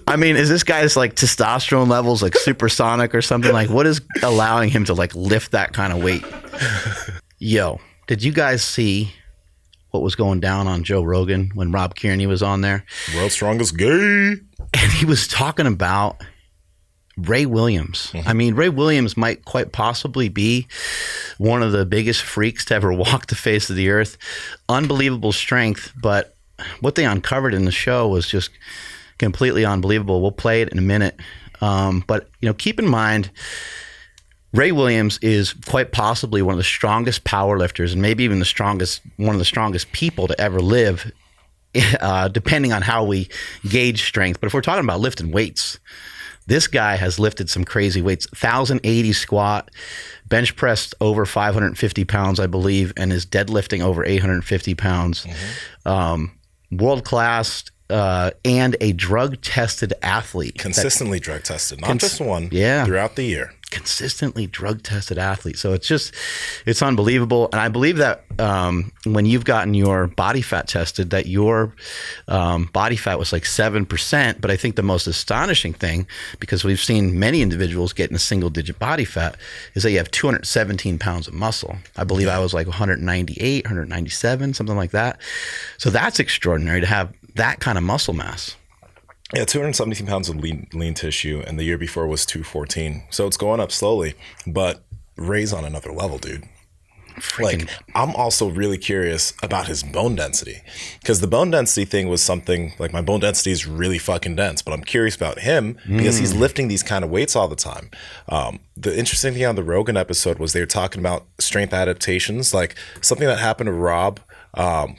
I mean, is this guy's like testosterone levels like supersonic or something? Like, what is allowing him to like lift that kind of weight? Yo, did you guys see what was going down on Joe Rogan when Rob Kearney was on there? World's strongest gay. And he was talking about Ray Williams. I mean, Ray Williams might quite possibly be one of the biggest freaks to ever walk the face of the earth. Unbelievable strength, but what they uncovered in the show was just completely unbelievable. We'll play it in a minute. But, you know, keep in mind, Ray Williams is quite possibly one of the strongest powerlifters and maybe even one of the strongest people to ever live, depending on how we gauge strength. But if we're talking about lifting weights, this guy has lifted some crazy weights. 1,080 squat, bench pressed over 550 pounds, I believe, and is deadlifting over 850 pounds. World class. And a drug-tested athlete. Consistently drug-tested, not just one, throughout the year. Consistently drug-tested athlete. So it's unbelievable. And I believe that when you've gotten your body fat tested, that your body fat was like 7%. But I think the most astonishing thing, because we've seen many individuals get in a single-digit body fat, is that you have 217 pounds of muscle. I believe I was like 198, 197, something like that. So that's extraordinary to have that kind of muscle mass. Yeah, 217 pounds of lean tissue, and the year before was 214. So it's going up slowly, but Ray's on another level, dude. Like, I'm also really curious about his bone density, because the bone density thing was something like, my bone density is really fucking dense, but I'm curious about him because he's lifting these kind of weights all the time. The interesting thing on the Rogan episode was they were talking about strength adaptations, like something that happened to Rob.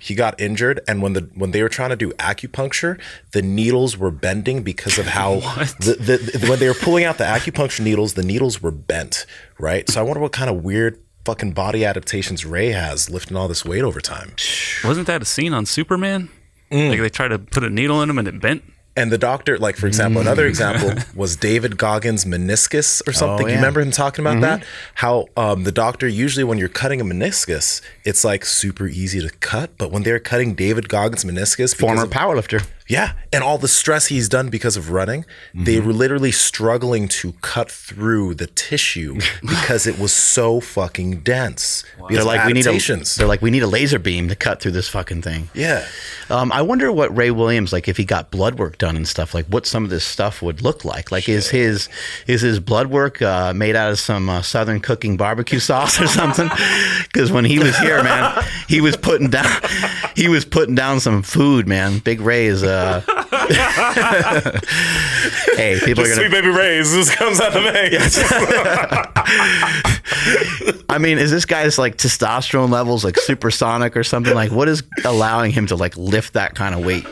He got injured, and when they were trying to do acupuncture, the needles were bending because of how when they were pulling out the acupuncture needles, the needles were bent, right? So I wonder what kind of weird fucking body adaptations Ray has lifting all this weight over time. Wasn't that a scene on Superman? Like they tried to put a needle in him and it bent? And the doctor, like, for example, another example was David Goggins' meniscus or something. You remember him talking about that? How the doctor, usually when you're cutting a meniscus, it's like super easy to cut. But when they're cutting David Goggins' meniscus, Former powerlifter. Yeah. And all the stress he's done because of running, they were literally struggling to cut through the tissue because it was so fucking dense. Wow. They're like, we need a laser beam to cut through this fucking thing. Yeah. I wonder what Ray Williams, like if he got blood work done and stuff, like what some of this stuff would look like. Like is his blood work made out of some Southern cooking barbecue sauce or something? Because when he was here, man, he was putting down some food, man. Big Ray is hey, people are gonna Sweet baby Rays. This comes out the veins. I mean, is this guy's like testosterone levels like supersonic or something? Like, what is allowing him to like lift that kind of weight?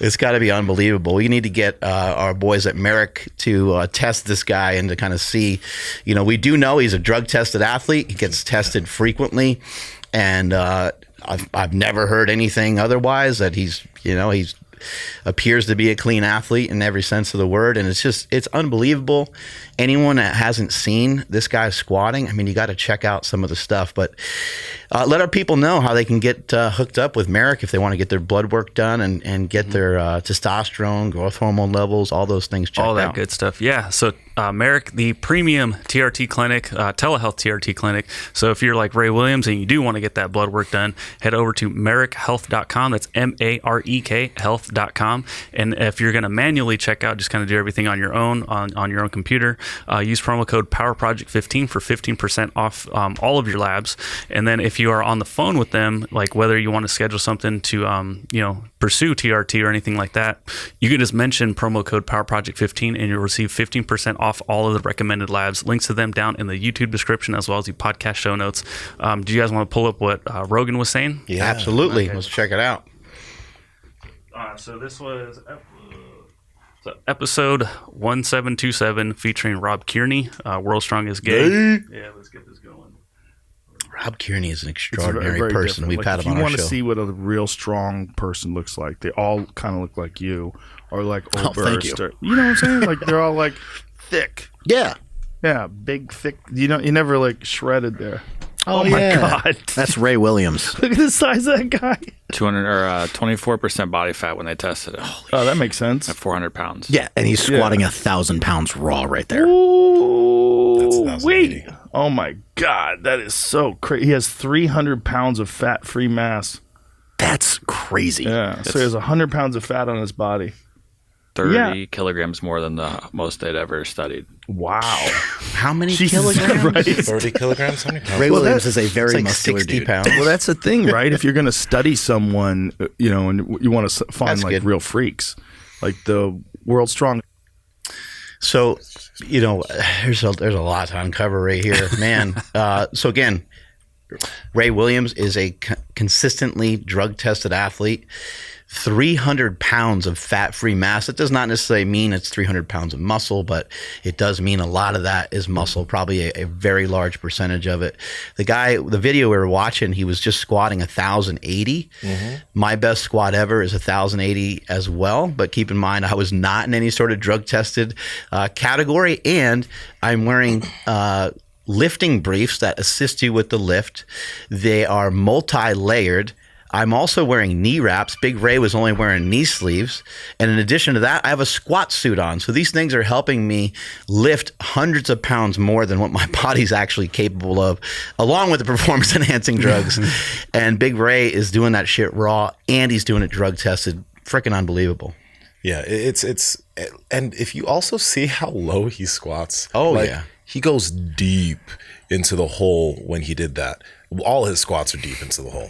It's got to be unbelievable. We need to get our boys at Merrick to test this guy and to kind of see. You know, we do know he's a drug-tested athlete. He gets tested frequently, and I've never heard anything otherwise. That he's appears to be a clean athlete in every sense of the word, and it's unbelievable. Anyone that hasn't seen this guy squatting, I mean, you got to check out some of the stuff. But let our people know how they can get hooked up with Merrick if they want to get their blood work done and get their testosterone, growth hormone levels, all those things checked out. All that good stuff. Yeah. So Merrick, the premium TRT clinic, telehealth TRT clinic. So if you're like Ray Williams and you do want to get that blood work done, head over to merrickhealth.com. That's MAREK health.com. And if you're going to manually check out, just kind of do everything on your own, on your own computer, use promo code PowerProject15 for 15% off all of your labs. And then if you are on the phone with them, like whether you want to schedule something to pursue TRT or anything like that, you can just mention promo code PowerProject15 and you'll receive 15% off all of the recommended labs. Links to them down in the YouTube description as well as the podcast show notes. Do you guys want to pull up what Rogan was saying? Yeah, absolutely. Okay. Let's check it out. So this was episode 1727 featuring Rob Kearney, World's Strongest Gay. Yeah, let's get this going. Rob Kearney is an extraordinary person. Different. We've had him on our show. If you want to see what a real strong person looks like, they all kind of look like you, or like Oberst. You know what I'm saying? Like they're all like thick. Yeah. Yeah, big, thick. You never like shredded there. Oh my God. That's Ray Williams. Look at the size of that guy. 24% body fat when they tested it Oh, that makes sense. at 400 pounds. Yeah, and he's squatting 1,000 pounds raw right there. Ooh, That's wait. 1,080. Oh my God. That is so crazy. He has 300 pounds of fat-free mass. That's crazy. Yeah. So he has 100 pounds of fat on his body. 30 kilograms more than the most they'd ever studied. Wow. How many Jesus kilograms? Christ. 30 kilograms? How many pounds? Ray Williams is a It's very like muscular 60 dude. pounds. Well, that's the thing, right? If you're going to study someone, and you want to find That's like good. real freaks, like the world's strong. So, there's a lot to uncover right here, man. So again, Ray Williams is a consistently drug-tested athlete. 300 pounds of fat-free mass. It does not necessarily mean it's 300 pounds of muscle, but it does mean a lot of that is muscle, probably a very large percentage of it. The video we were watching, he was just squatting 1,080. My best squat ever is 1,080 as well, but keep in mind I was not in any sort of drug-tested category, and I'm wearing lifting briefs that assist you with the lift. They are multi-layered. I'm also wearing knee wraps. Big Ray was only wearing knee sleeves. And in addition to that, I have a squat suit on. So these things are helping me lift hundreds of pounds more than what my body's actually capable of, along with the performance enhancing drugs. And Big Ray is doing that shit raw, and he's doing it drug tested. Freaking unbelievable. Yeah, it's and if you also see how low he squats. Yeah. He goes deep into the hole when he did that. All his squats are deep into the hole.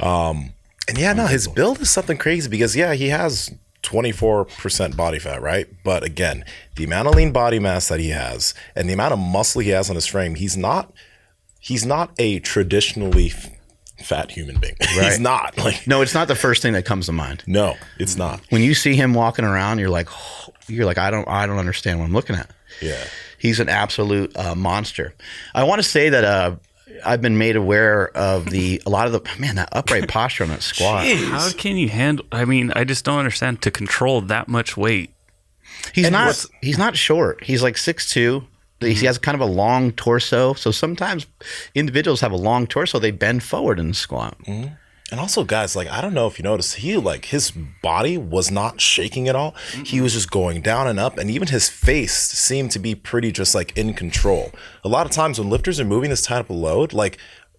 And his build is something crazy because he has 24% body fat, right? But again, the amount of lean body mass that he has and the amount of muscle he has on his frame, he's not a traditionally fat human being. Right. He's not. No, it's not the first thing that comes to mind. No, it's not. When you see him walking around, you're like, I don't understand what I'm looking at. Yeah. He's an absolute monster. I want to say that I've been made aware of that upright posture on that squat. How can you handle? I mean, I just don't understand to control that much weight. He's not short. He's like 6'2". He has kind of a long torso. So sometimes individuals have a long torso. They bend forward in the squat. Mm-hmm. And also, guys, I don't know if you noticed, his body was not shaking at all. Mm-hmm. He was just going down and up, and even his face seemed to be pretty just in control. A lot of times when lifters are moving this type of load,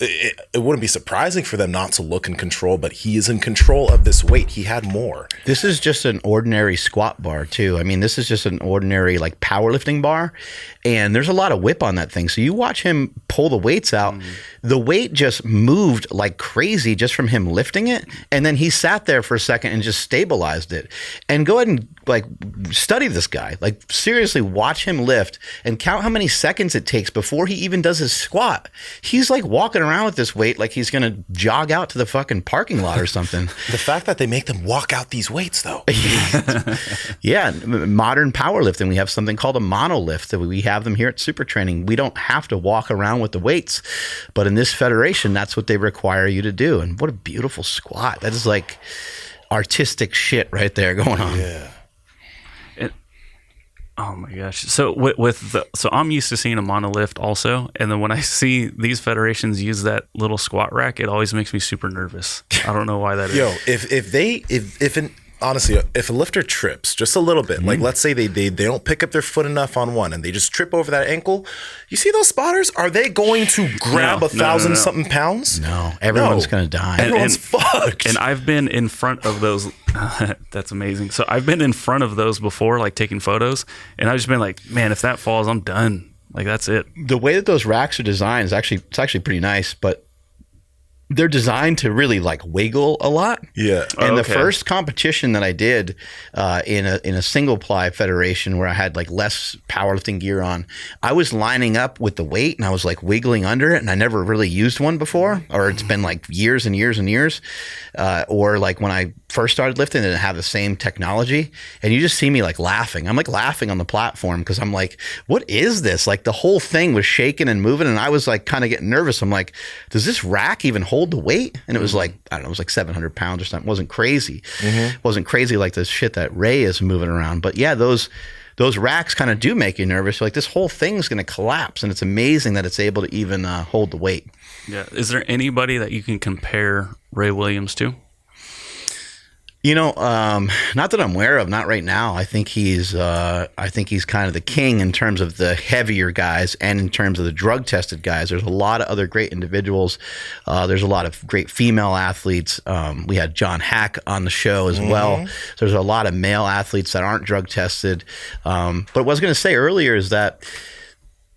it wouldn't be surprising for them not to look in control, but he is in control of this weight. He had more. This is just an ordinary squat bar too. I mean, this is just an ordinary powerlifting bar, and there's a lot of whip on that thing. So you watch him pull the weights out, the weight just moved like crazy just from him lifting it, and then he sat there for a second and just stabilized it. And go ahead and study this guy. Seriously, watch him lift and count how many seconds it takes before he even does his squat. He's walking around with this weight like he's going to jog out to the fucking parking lot or something. The fact that they make them walk out these weights, though. Yeah, modern powerlifting, we have something called a monolift. That we have them here at Super Training. We don't have to walk around with the weights, but in this federation, that's what they require you to do. And what a beautiful squat. That is artistic shit right there going on. Yeah. Oh my gosh! So so I'm used to seeing a monolift also, and then when I see these federations use that little squat rack, it always makes me super nervous. I don't know why that is. Yo, honestly, if a lifter trips just a little bit, let's say they don't pick up their foot enough on one and they just trip over that ankle, you see those spotters? Are they going to grab 1,000 something pounds? No, everyone's going to die. Everyone's fucked. And I've been in front of those. That's amazing. So I've been in front of those before, taking photos, and I've just been like, man, if that falls, I'm done. That's it. The way that those racks are designed is actually pretty nice, but they're designed to really wiggle a lot. Yeah. And the first competition that I did in a single ply federation where I had less powerlifting gear on, I was lining up with the weight and I was wiggling under it, and I never really used one before, or it's been years and years and years. Or when I first started lifting, it didn't have the same technology, and you just see me laughing. I'm laughing on the platform because I'm what is this? The whole thing was shaking and moving, and I was kind of getting nervous. I'm does this rack even hold hold the weight, and it was like, I don't know, it was like 700 pounds or something. It wasn't crazy. It wasn't crazy like the shit that Ray is moving around. But yeah, those racks kind of do make you nervous. You're like, this whole thing's going to collapse, and it's amazing that it's able to even hold the weight. Yeah. Is there anybody that you can compare Ray Williams to? You know, not that I'm aware of, not right now. I think he's kind of the king in terms of the heavier guys and in terms of the drug tested guys. There's a lot of other great individuals. There's a lot of great female athletes. We had John Hack on the show as well. So there's a lot of male athletes that aren't drug tested. But what I was going to say earlier is that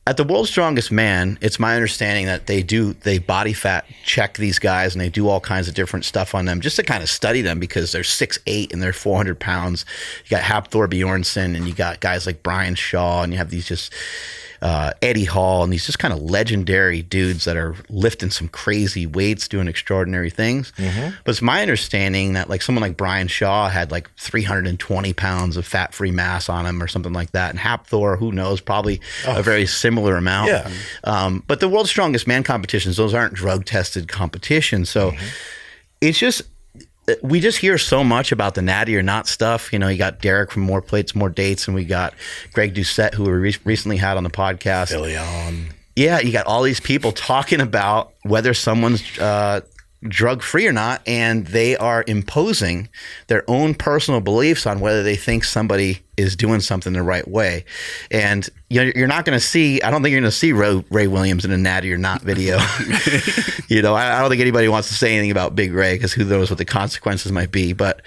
at the World's Strongest Man, it's my understanding that they body fat check these guys, and they do all kinds of different stuff on them just to kind of study them, because they're 6'8" and they're 400 pounds. You got Hafthor Bjornsson, and you got guys like Brian Shaw, and you have these just Eddie Hall, and these just kind of legendary dudes that are lifting some crazy weights, doing extraordinary things. But it's my understanding that like someone like Brian Shaw had like 320 pounds of fat-free mass on him or something like that. And Hafthor, who knows, probably a very similar amount. But the World's Strongest Man competitions, those aren't drug-tested competitions. So it's just, we just hear so much about the natty or not stuff. You know, you got Derek from More Plates, More Dates, and we got Greg Doucette, who we recently had on the podcast. Philly. Yeah, you got all these people talking about whether someone's drug-free or not, and they are imposing their own personal beliefs on whether they think somebody is doing something the right way. And you're not going to see, I don't think you're going to see Ray Williams in a natty or not video. You know, I don't think anybody wants to say anything about Big Ray, because who knows what the consequences might be. But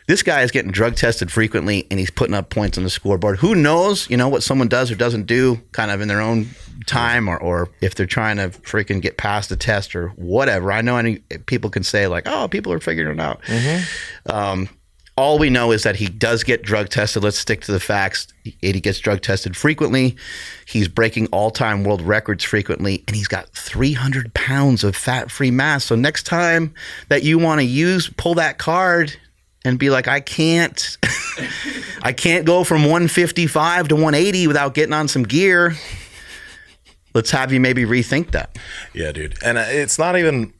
this guy is getting drug tested frequently, and he's putting up points on the scoreboard. Who knows, you know, what someone does or doesn't do kind of in their own time, or if they're trying to freaking get past a test or whatever. I know any people can say like, oh, people are figuring it out. All we know is that he does get drug tested. Let's stick to the facts. He gets drug tested frequently. He's breaking all-time world records frequently, and he's got 300 pounds of fat-free mass. So next time that you want to pull that card and be like, I can't go from 155 to 180 without getting on some gear, let's have you maybe rethink that. Yeah, dude. And it's not even,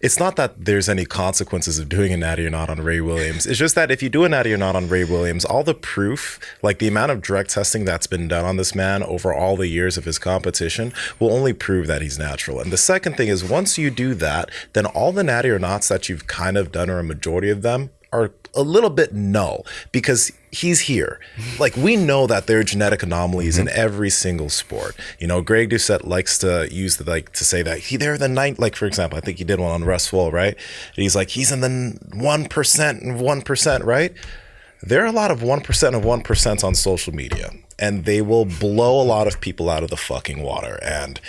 it's not that there's any consequences of doing a natty or not on Ray Williams. It's just that if you do a natty or not on Ray Williams, all the proof, like the amount of drug testing that's been done on this man over all the years of his competition, will only prove that he's natural. And the second thing is, once you do that, then all the natty or nots that you've kind of done, or a majority of them, are a little bit null, because he's here. Like, we know that there are genetic anomalies in every single sport. You know, Greg Doucette likes to use to say that they're the ninth. Like, for example, I think he did one on Russ Swole, right? And he's like, he's in the 1% and 1%, right? There are a lot of 1% of 1% on social media, and they will blow a lot of people out of the fucking water. And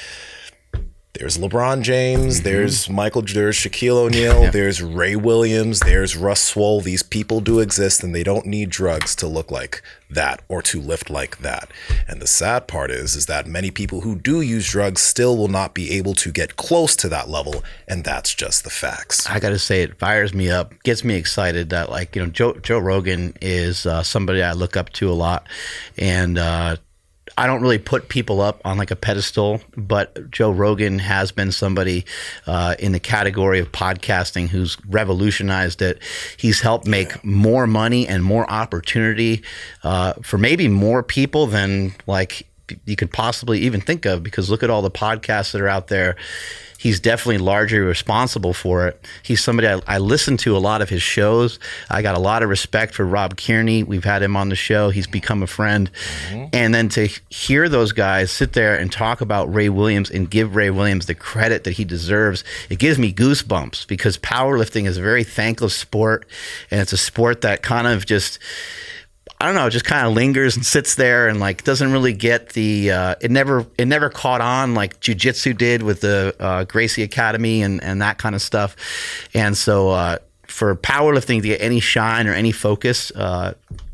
there's LeBron James, there's Shaquille O'Neal, there's Ray Williams, there's Russ Swole. These people do exist, and they don't need drugs to look like that or to lift like that. And the sad part is that many people who do use drugs still will not be able to get close to that level, and that's just the facts. I got to say, it fires me up, gets me excited that, like, you know, Joe Rogan is somebody I look up to a lot, and I don't really put people up on like a pedestal, but Joe Rogan has been somebody in the category of podcasting who's revolutionized it. He's helped make more money and more opportunity for maybe more people than like you could possibly even think of, because look at all the podcasts that are out there. He's definitely largely responsible for it. He's somebody I listen to a lot of his shows. I got a lot of respect for Rob Kearney. We've had him on the show. He's become a friend. And then to hear those guys sit there and talk about Ray Williams and give Ray Williams the credit that he deserves, it gives me goosebumps, because powerlifting is a very thankless sport, and it's a sport that kind of just, I don't know, just kind of lingers and sits there and like doesn't really get the it never caught on like jiu-jitsu did with the Gracie Academy and that kind of stuff. And so for powerlifting to get any shine or any focus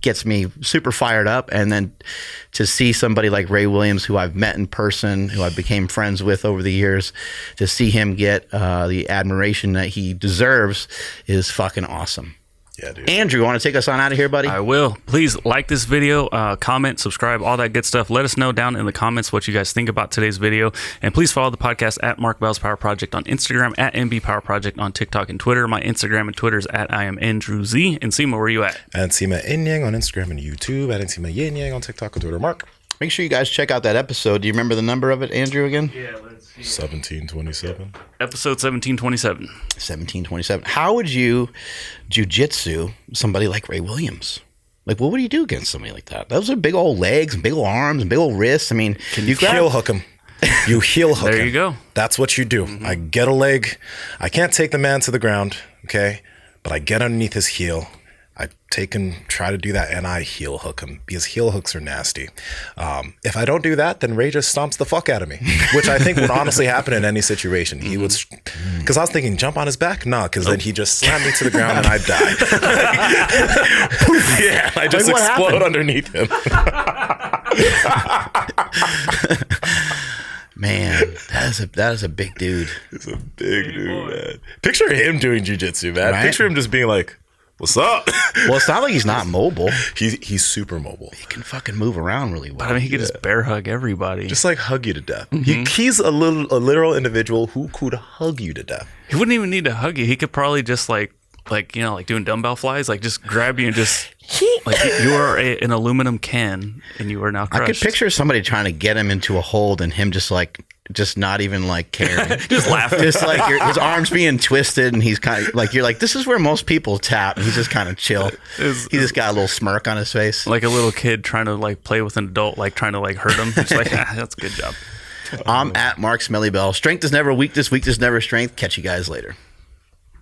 gets me super fired up. And then to see somebody like Ray Williams, who I've met in person, who I became friends with over the years, to see him get the admiration that he deserves is fucking awesome. Yeah, dude. Andrew, want to take us on out of here, buddy? I will. Please like this video, comment, subscribe, all that good stuff. Let us know down in the comments what you guys think about today's video. And please follow the podcast at Mark Bell's Power Project on Instagram, at MB Power Project on TikTok and Twitter. My Instagram and Twitter is at I am Andrew Z. And Nsima, where are you at? And Nsima Inyang on Instagram and YouTube. At Nsima Inyang on TikTok and Twitter. Mark. Make sure you guys check out that episode. Do you remember the number of it, Andrew, again? Yeah, let's see. 1727. Episode 1727. 1727. How would you jiu-jitsu somebody like Ray Williams? Like, what would you do against somebody like that? Those are big old legs and big old arms and big old wrists. I mean, You heel hook him. You heel hook him. There you go. That's what you do. I get a leg. I can't take the man to the ground, okay? But I get underneath his heel. I take and try to do that, and I heel hook him because heel hooks are nasty. If I don't do that, then Ray just stomps the fuck out of me, which I think would honestly happen in any situation. He would, because I was thinking, jump on his back? No, because then he just slammed me to the ground and I'd die. Yeah, I just Like, what explode happened? underneath him. man, that is a big dude. He's a big dude, man. Picture him doing jujitsu, man. Right? Picture him just being like, "What's up?" Well, it's not like he's not mobile. He's super mobile. He can fucking move around really well. But I mean, he could just bear hug everybody. Just like hug you to death. He's a literal individual who could hug you to death. He wouldn't even need to hug you. He could probably just like doing dumbbell flies, like just grab you and just like you are an aluminum can and you are now crushed. I could picture somebody trying to get him into a hold and him just not even like caring. just laughing. Just like his arms being twisted and he's kind of like, you're like, this is where most people tap. And he's just kind of chill. He just got a little smirk on his face. Like a little kid trying to like play with an adult, like trying to like hurt him. It's like, that's a good job. I'm at Mark Smelly Bell. Strength is never weakness. Weakness never strength. Catch you guys later.